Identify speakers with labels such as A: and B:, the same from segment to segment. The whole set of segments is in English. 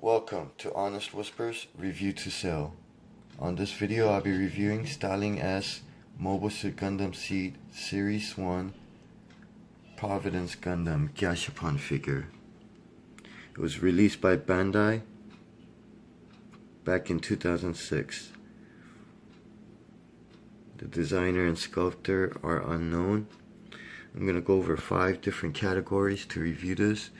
A: Welcome to Honest Whispers Review to Sell. On this video I'll be reviewing Styling S Mobile Suit Gundam Seed Series 1 Providence Gundam Gashapon figure. It was released by Bandai back in 2006. The designer and sculptor are unknown. I'm going to go over 5 different categories to review this.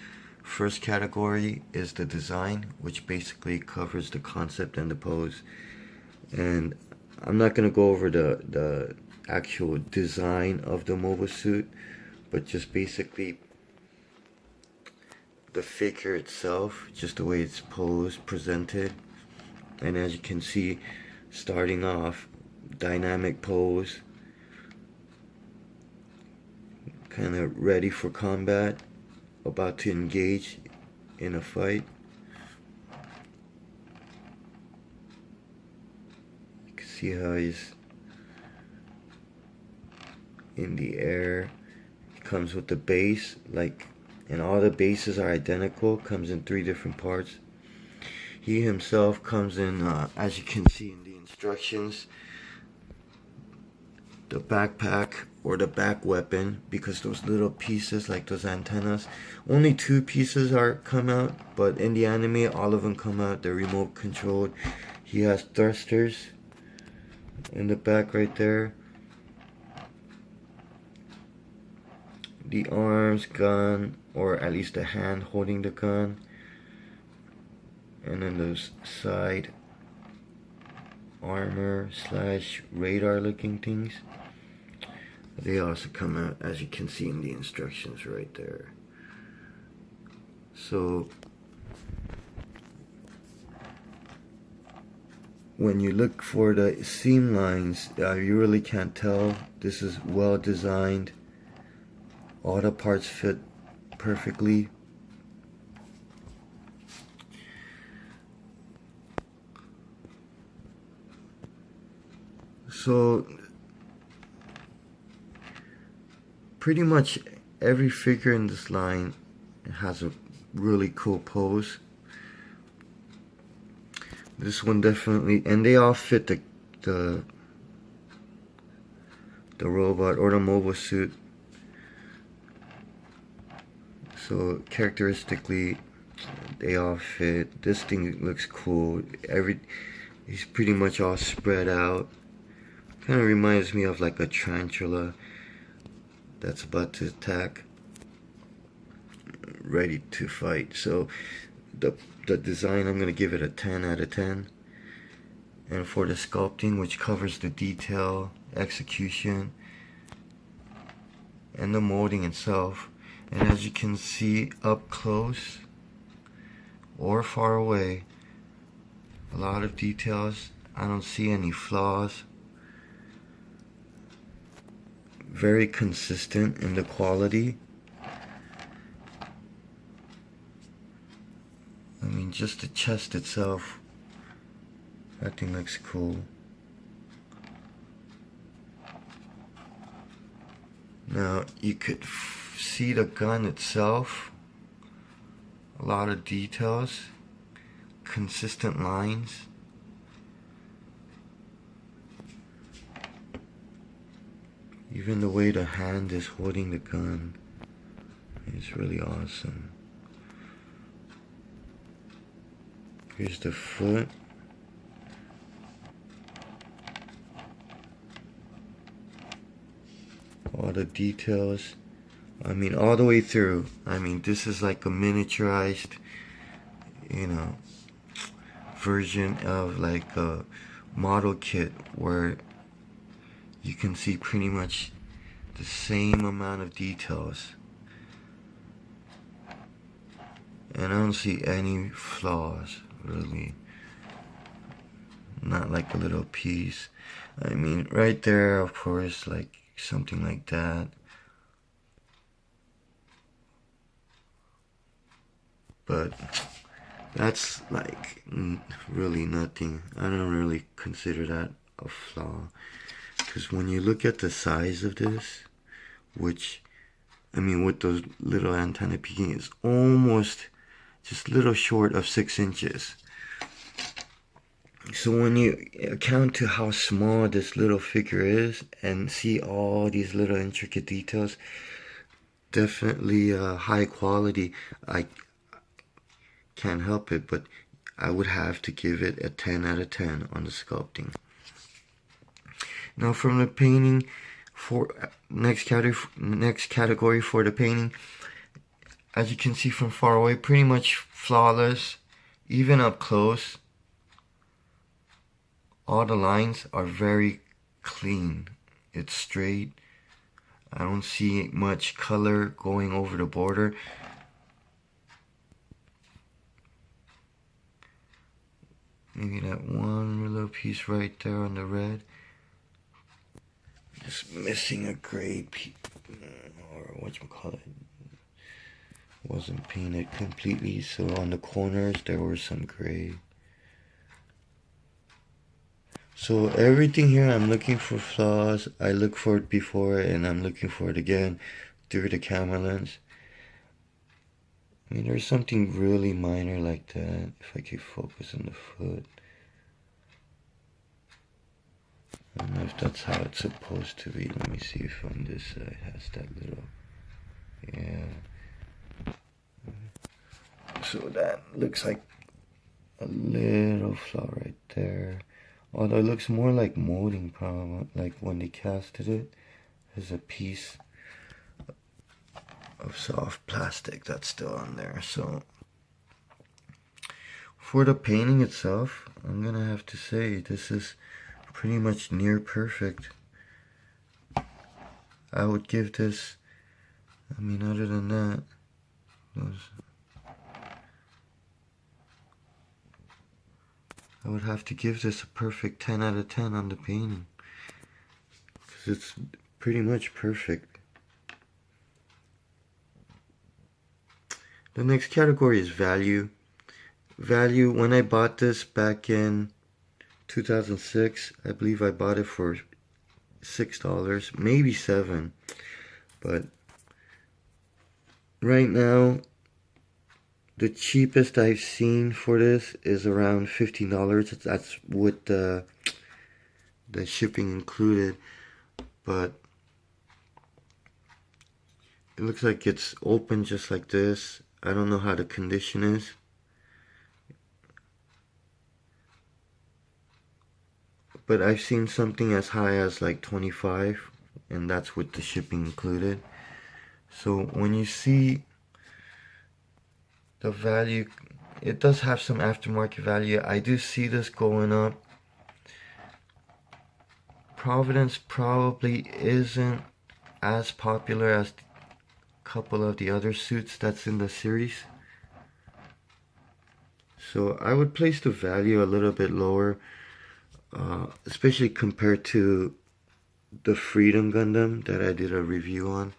A: First category is the design, which basically covers the concept and the pose. And I'm not going to go over the actual design of the mobile suit, but just basically the figure itself, just the way it's posed, presented. And as you can see, starting off, dynamic pose, kind of ready for combat, about to engage in a fight. You can see how he's in the air. He comes with the base, and all the bases are identical, comes in 3 different parts. He himself comes in, as you can see in the instructions, the backpack or the back weapon, because those little pieces like those antennas, only 2 pieces come out, but in the anime all of them come out. They're remote controlled. He has thrusters in the back right there, the arms, gun, or at least the hand holding the gun, and then those side armor / radar looking things. They also come out, as you can see in the instructions right there. So when you look for the seam lines, you really can't tell. This is well designed. All the parts fit perfectly. So pretty much every figure in this line has a really cool pose. This one definitely, and they all fit the robot or the mobile suit. So characteristically, they all fit. This thing looks cool. He's pretty much all spread out. Kind of reminds me of like a tarantula that's about to attack, ready to fight. So the design, I'm going to give it a 10 out of 10. And for the sculpting, which covers the detail, execution, and the molding itself, and as you can see up close or far away, a lot of details. I don't see any flaws. Very consistent in the quality. I mean, just the chest itself, that thing looks cool. Now you could see the gun itself, a lot of details, consistent lines. Even the way the hand is holding the gun is really awesome. Here's the foot. All the details. I mean, all the way through. I mean, this is like a miniaturized, version of like a model kit where you can see pretty much the same amount of details. And I don't see any flaws, really. Not like a little piece. I mean, right there, of course, like something like that. But that's like really nothing. I don't really consider that a flaw. Because when you look at the size of this, which, I mean, with those little antenna peaking, is almost just a little short of 6 inches. So when you account to how small this little figure is and see all these little intricate details, definitely high quality. I can't help it, but I would have to give it a 10 out of 10 on the sculpting. Now from the painting, for next category for the painting, as you can see from far away, pretty much flawless, even up close. All the lines are very clean. It's straight. I don't see much color going over the border. Maybe that one little piece right there on the red. Just missing a gray piece, or whatchamacallit. Wasn't painted completely, so on the corners there was some gray. So everything here, I'm looking for flaws. I looked for it before and I'm looking for it again through the camera lens. I mean, there's something really minor like that. If I keep focusing the foot. I don't know if that's how it's supposed to be. Let me see if on this side has that little, yeah. So that looks like a little flaw right there. Although it looks more like molding, probably, like when they casted it, there's a piece of soft plastic that's still on there. So for the painting itself, I'm gonna have to say this is pretty much near perfect. I would give this, I mean, other than that, I would have to give this a perfect 10 out of 10 on the painting, because it's pretty much perfect. The next category is value. Value, when I bought this back in 2006, I believe I bought it for $6, maybe $7, but right now the cheapest I've seen for this is around $15. That's with the shipping included, but it looks like it's open just like this. I don't know how the condition is. But I've seen something as high as like 25, and that's with the shipping included. So when you see the value, it does have some aftermarket value. I do see this going up. Providence probably isn't as popular as a couple of the other suits that's in the series. So I would place the value a little bit lower, especially compared to the Freedom Gundam that I did a review on.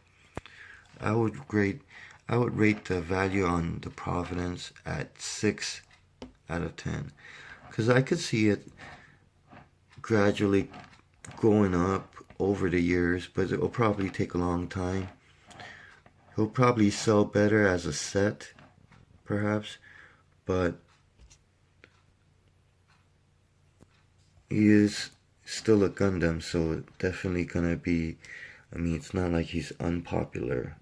A: I would rate the value on the Providence at 6 out of 10, because I could see it gradually going up over the years, but it will probably take a long time. He'll probably sell better as a set, perhaps, but he is still a Gundam, so definitely gonna be, I mean, it's not like he's unpopular,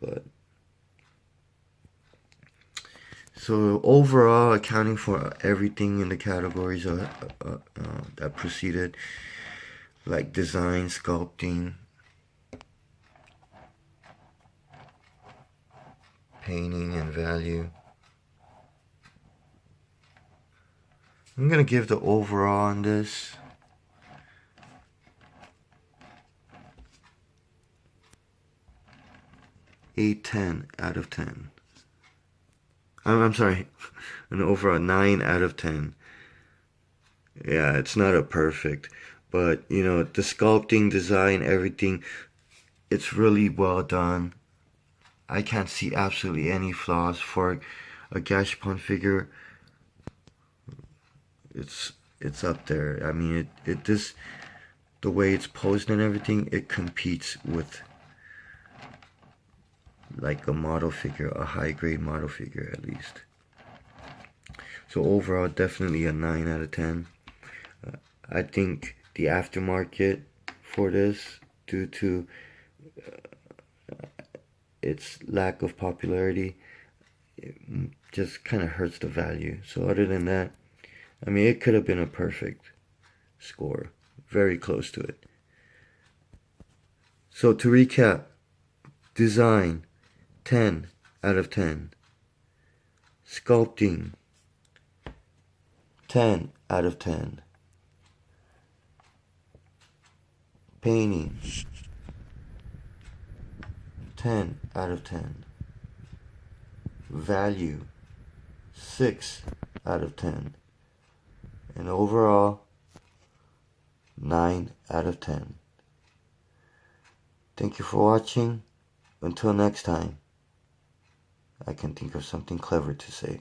A: but so overall, accounting for everything in the categories that preceded, like design, sculpting, painting, and value, I'm gonna give the overall on this a 10 out of 10. I'm sorry, an overall 9 out of 10. Yeah, it's not a perfect, but you know, the sculpting, design, everything, it's really well done. I can't see absolutely any flaws for a Gashapon figure. It's up there. I mean, the way it's posed and everything, it competes with like a model figure, a high grade model figure at least. So overall, definitely a 9 out of 10. I think the aftermarket for this, due to its lack of popularity, it just kind of hurts the value. So other than that, I mean, it could have been a perfect score, very close to it. So to recap, design, 10 out of 10. Sculpting, 10 out of 10. Painting, 10 out of 10. Value, 6 out of 10. And overall, 9 out of 10. Thank you for watching. Until next time, I can think of something clever to say.